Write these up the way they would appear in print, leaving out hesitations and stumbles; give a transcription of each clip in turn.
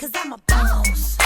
cause I'm a boss.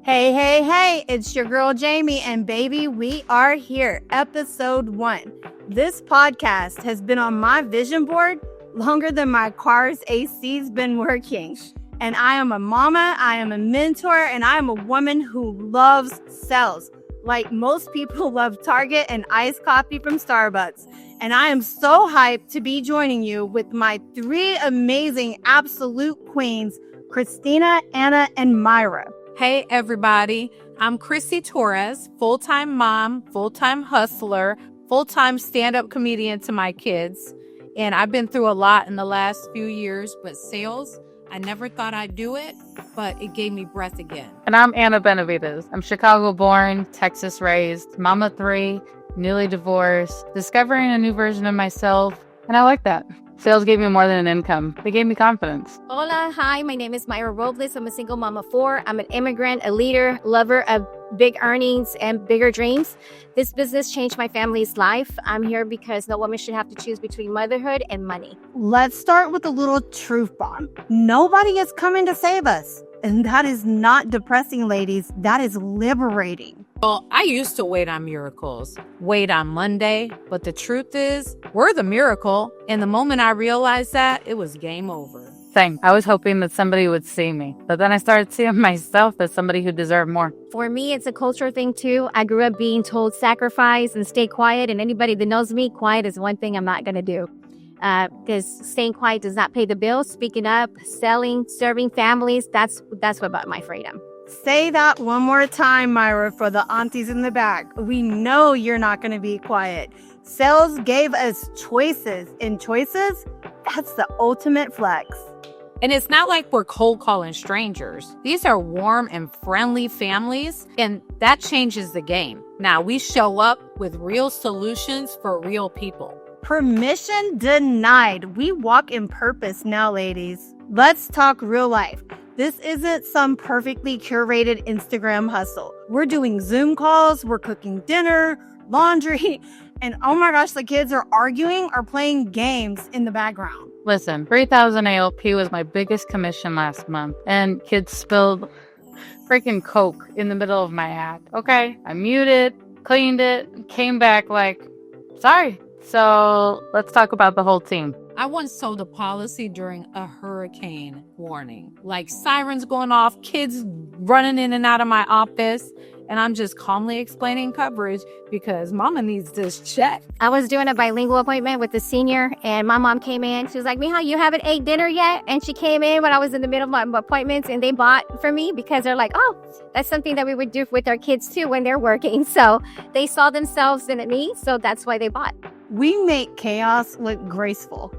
Hey, it's your girl Jamie, and baby, we are here, episode 1. This podcast has been on my vision board longer than my car's AC's been working. And I am a mama, I am a mentor, and I am a woman who loves sales. Like most people love Target and iced coffee from Starbucks. And I am so hyped to be joining you with my 3 amazing absolute queens, Christina, Anna, and Myra. Hey, everybody. I'm Chrissy Torres, full-time mom, full-time hustler, full-time stand-up comedian to my kids. And I've been through a lot in the last few years, but sales, I never thought I'd do it, but it gave me breath again. And I'm Anna Benavides. I'm Chicago-born, Texas-raised, mama 3, newly divorced, discovering a new version of myself, and I like that. Sales gave me more than an income. They gave me confidence. Hola, hi, my name is Myra Robles. I'm a single mom of 4. I'm an immigrant, a leader, lover of big earnings and bigger dreams. This business changed my family's life. I'm here because no woman should have to choose between motherhood and money. Let's start with a little truth bomb. Nobody is coming to save us. And that is not depressing, ladies. That is liberating. Well, I used to wait on miracles, wait on Monday, but the truth is, we're the miracle. And the moment I realized that, it was game over. Same. I was hoping that somebody would see me, but then I started seeing myself as somebody who deserved more. For me, it's a culture thing too. I grew up being told sacrifice and stay quiet. And anybody that knows me, quiet is one thing I'm not going to do. Because staying quiet does not pay the bills. Speaking up, selling, serving families, that's what about my freedom. Say that one more time, Myra, for the aunties in the back. We know you're not going to be quiet. Sales gave us choices, and choices, that's the ultimate flex. And it's not like we're cold calling strangers. These are warm and friendly families, and that changes the game. Now, we show up with real solutions for real people. Permission denied. We walk in purpose now, ladies. Let's talk real life. This isn't some perfectly curated Instagram hustle. We're doing Zoom calls, we're cooking dinner, laundry, and oh my gosh, the kids are arguing or playing games in the background. Listen, 3,000 ALP was my biggest commission last month, and kids spilled freaking Coke in the middle of my act. Okay, I muted, cleaned it, came back like, sorry. So let's talk about the whole team. I once sold a policy during a hurricane warning, like sirens going off, kids running in and out of my office, and I'm just calmly explaining coverage because mama needs this check. I was doing a bilingual appointment with a senior, and my mom came in. She was like, Mija, you haven't ate dinner yet? And she came in when I was in the middle of my appointments, and they bought for me because they're like, oh, that's something that we would do with our kids too when they're working. So they saw themselves in me, so that's why they bought. We make chaos look graceful.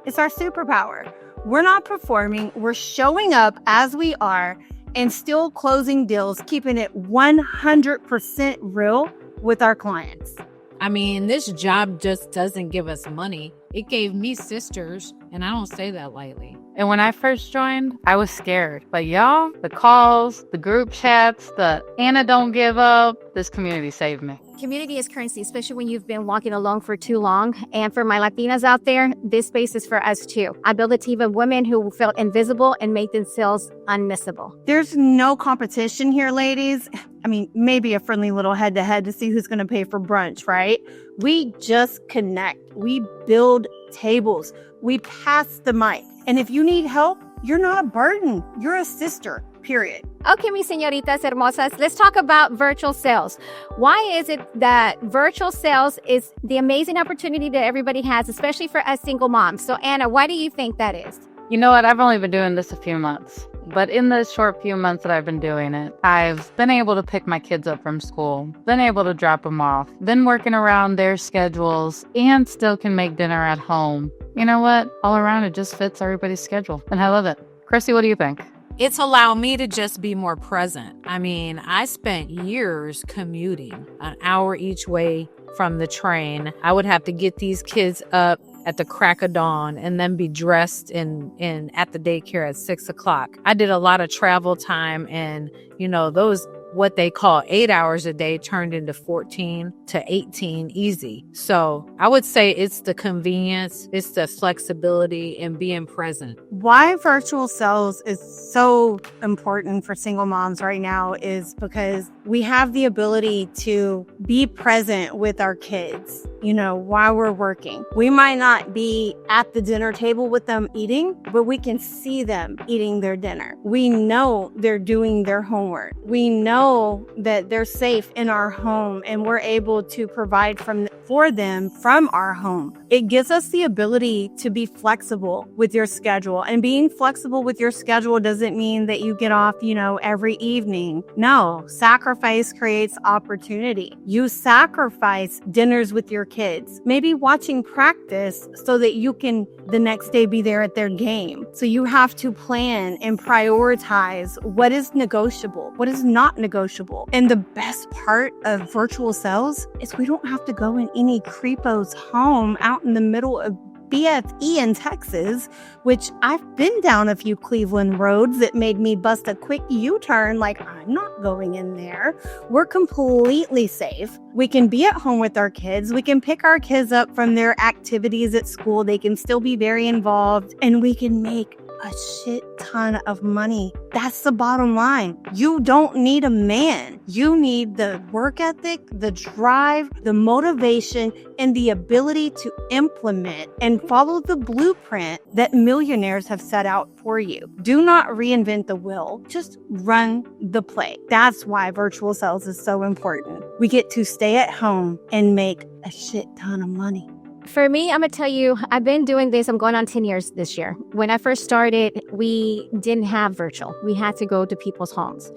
It's our superpower. We're not performing, we're showing up as we are and still closing deals, keeping it 100% real with our clients. I mean, this job just doesn't give us money. It gave me sisters, and I don't say that lightly. And when I first joined, I was scared. But y'all, the calls, the group chats, the Anna don't give up, this community saved me. Community is currency, especially when you've been walking alone for too long. And for my Latinas out there, this space is for us too. I built a team of women who felt invisible and made themselves unmissable. There's no competition here, ladies. I mean, maybe a friendly little head-to-head to see who's going to pay for brunch, right? We just connect. We build tables. We pass the mic. And if you need help, you're not a burden. You're a sister, period. Okay, mis señoritas hermosas, let's talk about virtual sales. Why is it that virtual sales is the amazing opportunity that everybody has, especially for us single moms? So Anna, why do you think that is? You know what? I've only been doing this a few months. But in the short few months that I've been doing it, I've been able to pick my kids up from school, been able to drop them off, been working around their schedules, and still can make dinner at home. You know what? All around, it just fits everybody's schedule. And I love it. Chrissy, what do you think? It's allowed me to just be more present. I mean, I spent years commuting an hour each way from the train. I would have to get these kids up at the crack of dawn and then be dressed in at the daycare at 6 o'clock. I did a lot of travel time, and you know, those what they call 8 hours a day turned into 14 to 18 easy. So I would say it's the convenience, it's the flexibility and being present. Why virtual sales is so important for single moms right now is because we have the ability to be present with our kids, while we're working. We might not be at the dinner table with them eating, but we can see them eating their dinner. We know they're doing their homework. We know that they're safe in our home and we're able to provide for them from our home. It gives us the ability to be flexible with your schedule. And being flexible with your schedule doesn't mean that you get off, every evening. No, sacrifice creates opportunity. You sacrifice dinners with your kids, maybe watching practice so that you can the next day be there at their game. So you have to plan and prioritize what is negotiable, what is not negotiable. And the best part of virtual sales is we don't have to go in any creepo's home out in the middle of BFE in Texas, which I've been down a few Cleveland roads that made me bust a quick U-turn like, I'm not going in there. We're completely safe. We can be at home with our kids. We can pick our kids up from their activities at school. They can still be very involved and we can make a shit ton of money. That's the bottom line. You don't need a man. You need the work ethic, the drive, the motivation, and the ability to implement and follow the blueprint that millionaires have set out for you. Do not reinvent the wheel. Just run the play. That's why virtual sales is so important. We get to stay at home and make a shit ton of money. For me, I'm going to tell you, I've been doing this. I'm going on 10 years this year. When I first started, we didn't have virtual. We had to go to people's homes.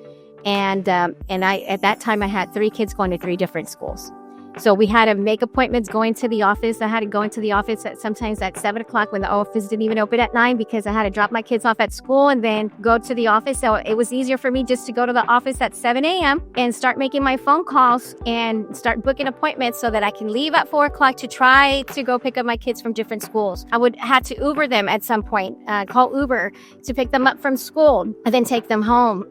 And at that time, I had 3 kids going to 3 different schools. So we had to make appointments going to the office. I had to go into the office sometimes at 7 o'clock when the office didn't even open at 9 because I had to drop my kids off at school and then go to the office. So it was easier for me just to go to the office at 7 a.m. and start making my phone calls and start booking appointments so that I can leave at 4 o'clock to try to go pick up my kids from different schools. I would have to Uber them at some point, call Uber to pick them up from school and then take them home,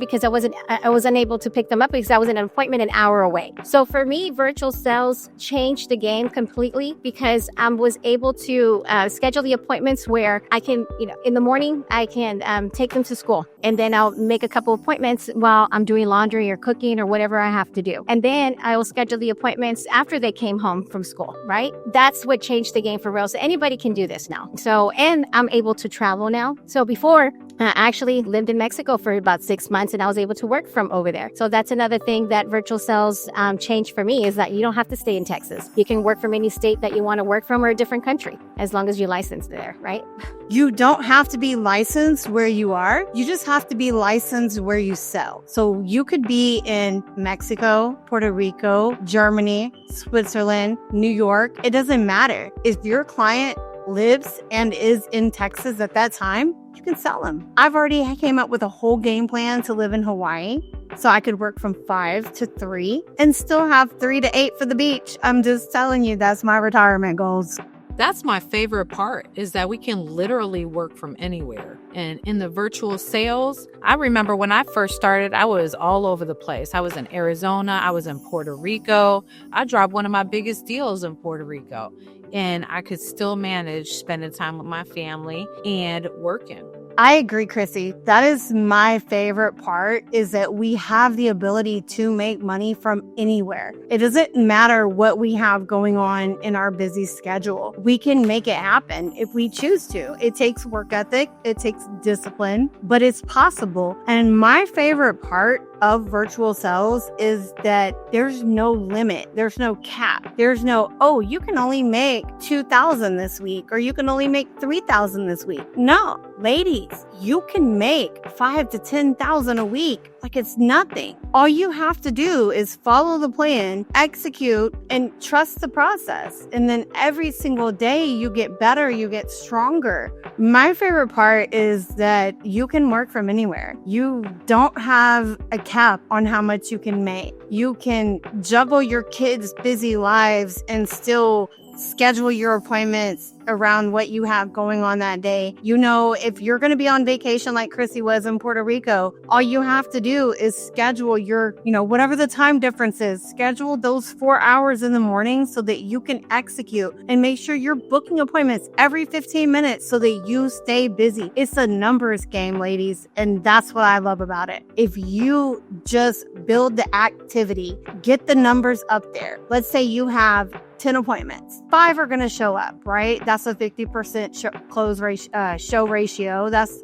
because I was unable to pick them up because I was in an appointment an hour away. So for me, virtual sales changed the game completely because I was able to schedule the appointments where I can, in the morning, I can take them to school and then I'll make a couple appointments while I'm doing laundry or cooking or whatever I have to do. And then I will schedule the appointments after they came home from school, right? That's what changed the game for real. So anybody can do this now. So, and I'm able to travel now. So before, I actually lived in Mexico for about 6 months and I was able to work from over there. So that's another thing that virtual sales changed for me is that you don't have to stay in Texas. You can work from any state that you want to work from or a different country as long as you're licensed there, right? You don't have to be licensed where you are. You just have to be licensed where you sell. So you could be in Mexico, Puerto Rico, Germany, Switzerland, New York. It doesn't matter. If your client lives and is in Texas at that time, you can sell them. I came up with a whole game plan to live in Hawaii so I could work from 5 to 3 and still have 3 to 8 for the beach. I'm just telling you, that's my retirement goals. That's my favorite part is that we can literally work from anywhere. And in the virtual sales, I remember when I first started, I was all over the place. I was in Arizona. I was in Puerto Rico. I dropped one of my biggest deals in Puerto Rico. And I could still manage spending time with my family and working. I agree, Chrissy. That is my favorite part is that we have the ability to make money from anywhere. It doesn't matter what we have going on in our busy schedule. We can make it happen if we choose to. It takes work ethic. It takes discipline, but it's possible. And my favorite part of virtual sales is that there's no limit. There's no cap. There's no, you can only make $2,000 this week or you can only make $3,000 this week. No, ladies, you can make $5,000 to $10,000 a week like it's nothing. All you have to do is follow the plan, execute, and trust the process. And then every single day you get better, you get stronger. My favorite part is that you can work from anywhere. You don't have a cap on how much you can make. You can juggle your kids' busy lives and still schedule your appointments around what you have going on that day. You know, if you're going to be on vacation like Chrissy was in Puerto Rico, all you have to do is schedule your, whatever the time difference is, schedule those 4 hours in the morning so that you can execute, and make sure you're booking appointments every 15 minutes so that you stay busy. It's a numbers game, ladies, and that's what I love about it. If you just build the activity, get the numbers up there. Let's say you have 10 appointments. 5 are going to show up, right? That's a 50% close ratio, show ratio. That's,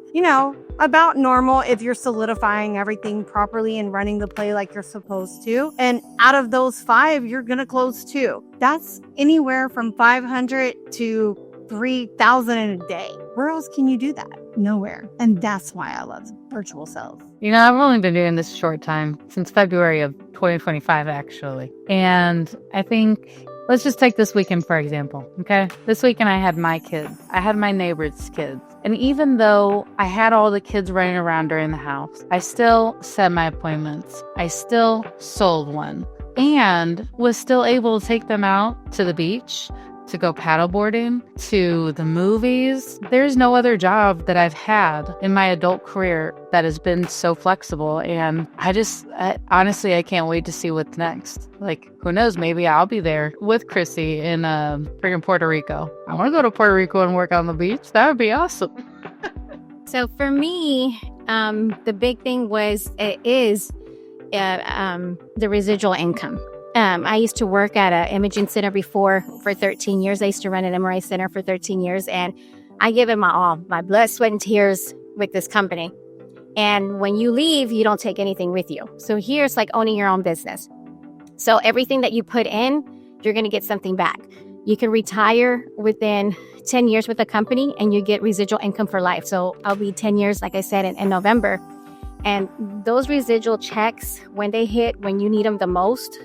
about normal if you're solidifying everything properly and running the play like you're supposed to. And out of those 5, you're going to close 2. That's anywhere from 500 to 3,000 in a day. Where else can you do that? Nowhere. And that's why I love virtual sales. I've only been doing this a short time, since February of 2025, actually. And I think, let's just take this weekend, for example, okay? This weekend I had my kids. I had my neighbor's kids. And even though I had all the kids running around during the house, I still set my appointments. I still sold one and was still able to take them out to the beach, to go paddleboarding, to the movies. There's no other job that I've had in my adult career that has been so flexible. And honestly, I can't wait to see what's next. Like, who knows? Maybe I'll be there with Chrissy in freaking Puerto Rico. I want to go to Puerto Rico and work on the beach. That would be awesome. So for me, the big thing is the residual income. I used to work at an imaging center before for 13 years. I used to run an MRI center for 13 years, and I give it my all, my blood, sweat, and tears with this company. And when you leave, you don't take anything with you. So here it's like owning your own business. So everything that you put in, you're going to get something back. You can retire within 10 years with a company, and you get residual income for life. So I'll be 10 years, like I said, in November. And those residual checks, when they hit, when you need them the most,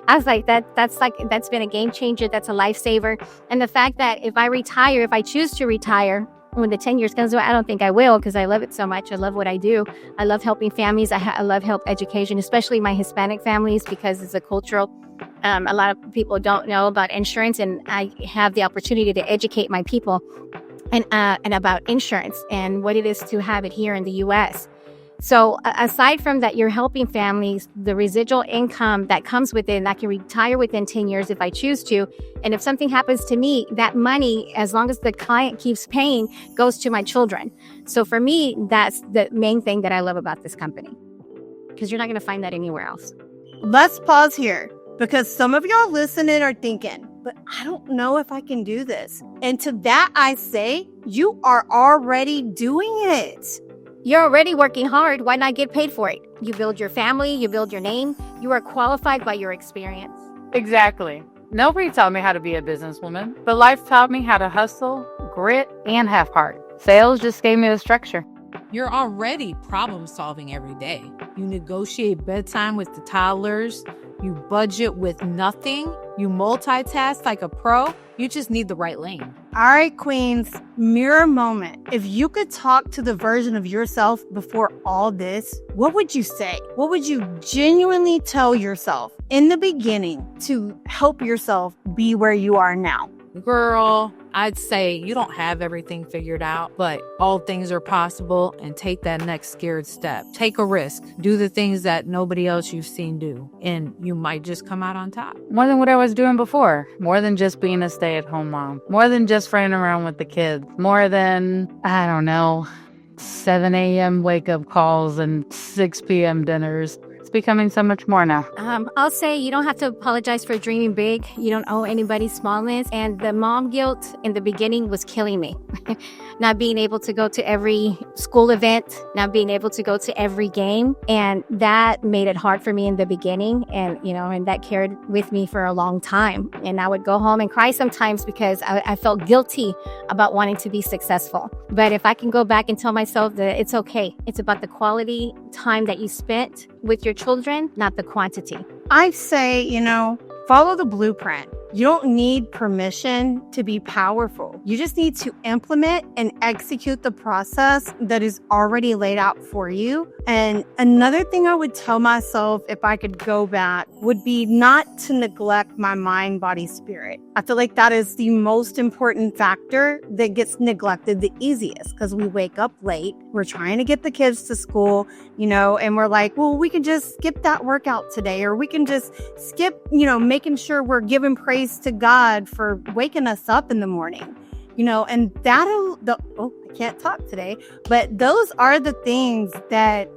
I was like, that's been a game changer. That's a lifesaver. And the fact that if I choose to retire, when the 10 years comes, I don't think I will, because I love it so much. I love what I do. I love helping families. I love help education, especially my Hispanic families, because it's a cultural, a lot of people don't know about insurance, and I have the opportunity to educate my people and about insurance and what it is to have it here in the U.S. So aside from that, you're helping families, the residual income that comes with it, and I can retire within 10 years if I choose to. And if something happens to me, that money, as long as the client keeps paying, goes to my children. So for me, that's the main thing that I love about this company, because you're not going to find that anywhere else. Let's pause here, because some of y'all listening are thinking, but I don't know if I can do this. And to that, I say, you are already doing it. You're already working hard. Why not get paid for it? You build your family, you build your name. You are qualified by your experience. Exactly. Nobody taught me how to be a businesswoman, but life taught me how to hustle, grit, and have heart. Sales just gave me the structure. You're already problem solving every day. You negotiate bedtime with the toddlers. You budget with nothing. You multitask like a pro. You just need the right lane. All right, queens, mirror moment. If you could talk to the version of yourself before all this, what would you say? What would you genuinely tell yourself in the beginning to help yourself be where you are now? Girl, I'd say you don't have everything figured out, but all things are possible, and take that next scared step. Take a risk. Do the things that nobody else you've seen do, and you might just come out on top. More than what I was doing before. More than just being a stay-at-home mom. More than just running around with the kids. More than, 7 a.m. wake-up calls and 6 p.m. dinners. It's becoming so much more now. I'll say you don't have to apologize for dreaming big. You don't owe anybody smallness. And the mom guilt in the beginning was killing me. Not being able to go to every school event, not being able to go to every game. And that made it hard for me in the beginning. And, and that carried with me for a long time. And I would go home and cry sometimes because I felt guilty about wanting to be successful. But if I can go back and tell myself that it's okay, it's about the quality time that you spent with your children, not the quantity. I say, follow the blueprint. You don't need permission to be powerful. You just need to implement and execute the process that is already laid out for you. And another thing I would tell myself if I could go back would be not to neglect my mind, body, spirit. I feel like that is the most important factor that gets neglected the easiest because we wake up late. We're trying to get the kids to school, and we're like, well, we can just skip that workout today, or we can just skip, making sure we're giving praise to God for waking us up in the morning, and I can't talk today, but those are the things that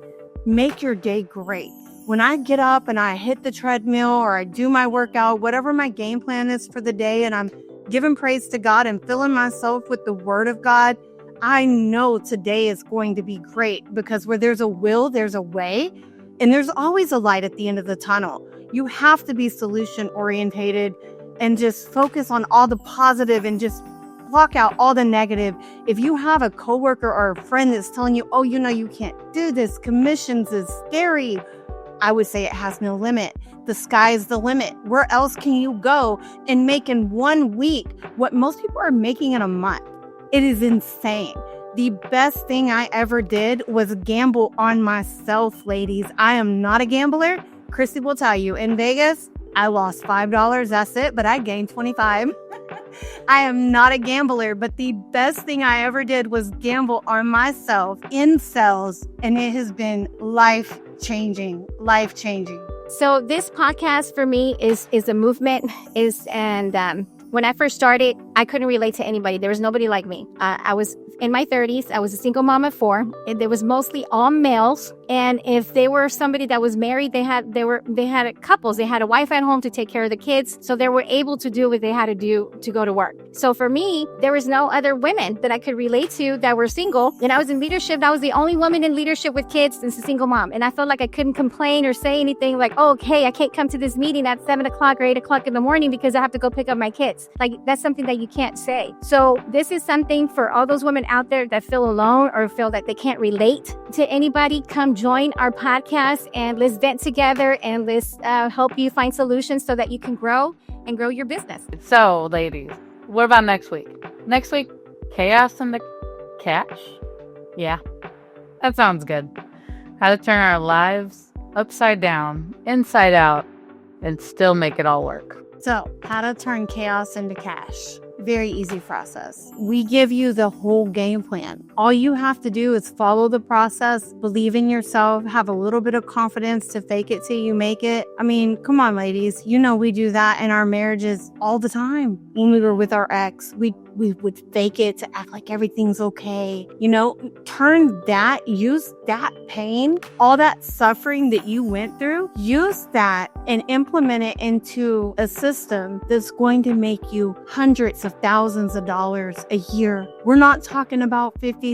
make your day great. When I get up and I hit the treadmill or I do my workout, whatever my game plan is for the day, and I'm giving praise to God and filling myself with the word of God, I know today is going to be great because where there's a will, there's a way, and there's always a light at the end of the tunnel. You have to be solution orientated and just focus on all the positive and just block out all the negative. If you have a coworker or a friend that's telling you, oh, you can't do this, commissions is scary, I would say it has no limit. The sky is the limit. Where else can you go and make in 1 week what most people are making in a month? It is insane. The best thing I ever did was gamble on myself, ladies. I am not a gambler. Chrissy will tell you, in Vegas, I lost $5. That's it, but I gained 25. I am not a gambler, but the best thing I ever did was gamble on myself in sales, and it has been life-changing. So this podcast for me is a movement, when I first started, I couldn't relate to anybody. There was nobody like me. I was in my 30s. I was a single mom of 4. And there was mostly all males. And if they were somebody that was married, they had couples. They had a wife at home to take care of the kids. So they were able to do what they had to do to go to work. So for me, there was no other women that I could relate to that were single. And I was in leadership. I was the only woman in leadership with kids as a single mom. And I felt like I couldn't complain or say anything like, oh, okay, I can't come to this meeting at 7 o'clock or 8 o'clock in the morning because I have to go pick up my kids. Like, that's something that you can't say. So this is something for all those women out there that feel alone or feel that they can't relate to anybody. Come join our podcast and let's vent together and let's help you find solutions so that you can grow your business. So, ladies, what about next week? Next week, chaos in the cash? Yeah, that sounds good. How to turn our lives upside down, inside out, and still make it all work. So, how to turn chaos into cash. Very easy process. We give you the whole game plan. All you have to do is follow the process, believe in yourself, have a little bit of confidence to fake it till you make it. I mean, come on, ladies. We do that in our marriages all the time. When we were with our ex, we would fake it to act like everything's okay. Use that pain, all that suffering that you went through, use that and implement it into a system that's going to make you hundreds of thousands of dollars a year. We're not talking about $50,000,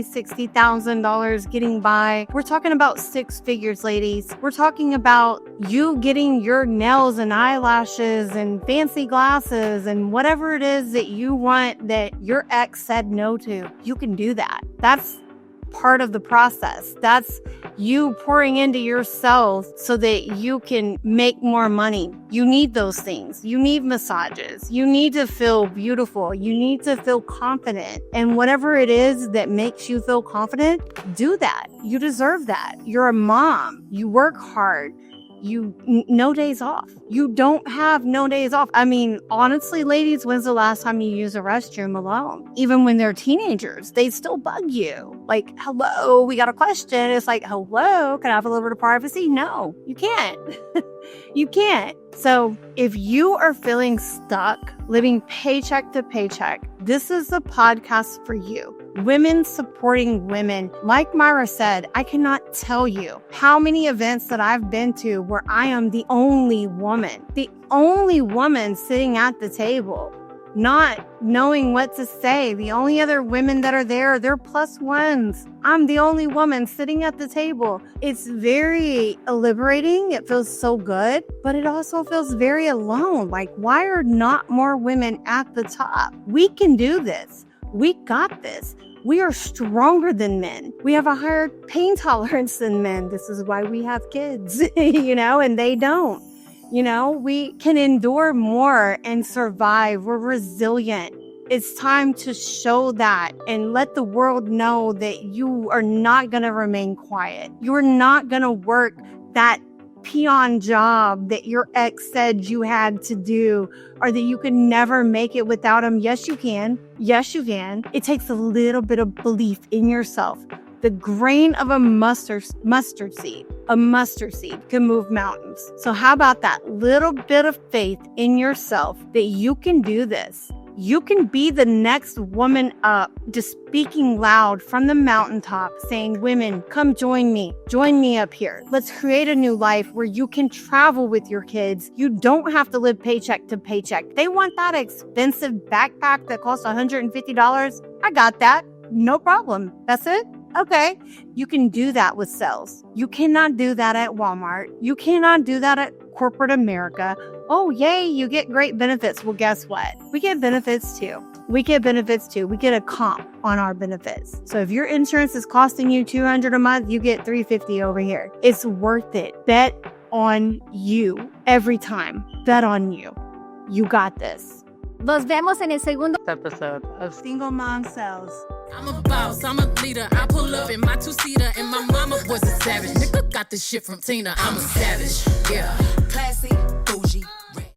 $60,000 getting by. We're talking about 6 figures, ladies. We're talking about you getting your nails and eyelashes and fancy glasses and whatever it is that you want that your ex said no to. You can do that. That's part of the process. That's you pouring into yourself so that you can make more money. You need those things. You need massages. You need to feel beautiful. You need to feel confident. And whatever it is that makes you feel confident, do that. You deserve that. You're a mom. You work hard. No days off. You don't have no days off. I mean, honestly, ladies, when's the last time you used a restroom alone? Even when they're teenagers, they still bug you. Like, hello, we got a question. It's like, hello, can I have a little bit of privacy? No, you can't. You can't. So if you are feeling stuck, living paycheck to paycheck, this is the podcast for you. Women supporting women. Like Myra said, I cannot tell you how many events that I've been to where I am the only woman sitting at the table, not knowing what to say. The only other women that are there, they're plus ones. I'm the only woman sitting at the table. It's very liberating. It feels so good, but it also feels very alone. Like, why are not more women at the top? We can do this. We got this. We are stronger than men. We have a higher pain tolerance than men. This is why we have kids, and they don't. You know, we can endure more and survive. We're resilient. It's time to show that and let the world know that you are not going to remain quiet. You're not going to work that peon job that your ex said you had to do or that you could never make it without him. Yes, you can. Yes, you can. It takes a little bit of belief in yourself. The grain of a mustard seed can move mountains. So how about that little bit of faith in yourself that you can do this? You can be the next woman up, just speaking loud from the mountaintop, saying, women, come join me up here. Let's create a new life where you can travel with your kids. You don't have to live paycheck to paycheck. They want that expensive backpack that costs $150. I got that. No problem. That's it. Okay. You can do that with sales. You cannot do that at Walmart. You cannot do that at corporate America. Oh, yay, you get great benefits. Well, guess what? We get benefits too. We get a comp on our benefits. So if your insurance is costing you $200 a month, you get $350 over here. It's worth it. Bet on you every time. Bet on you. You got this. Nos vemos en el segundo Episode of Single Mom Sales. I'm a boss, I'm a leader. I pull up in my two-seater, and my mama was a savage. Nigga got this shit from Tina. I'm a savage, yeah. Classy,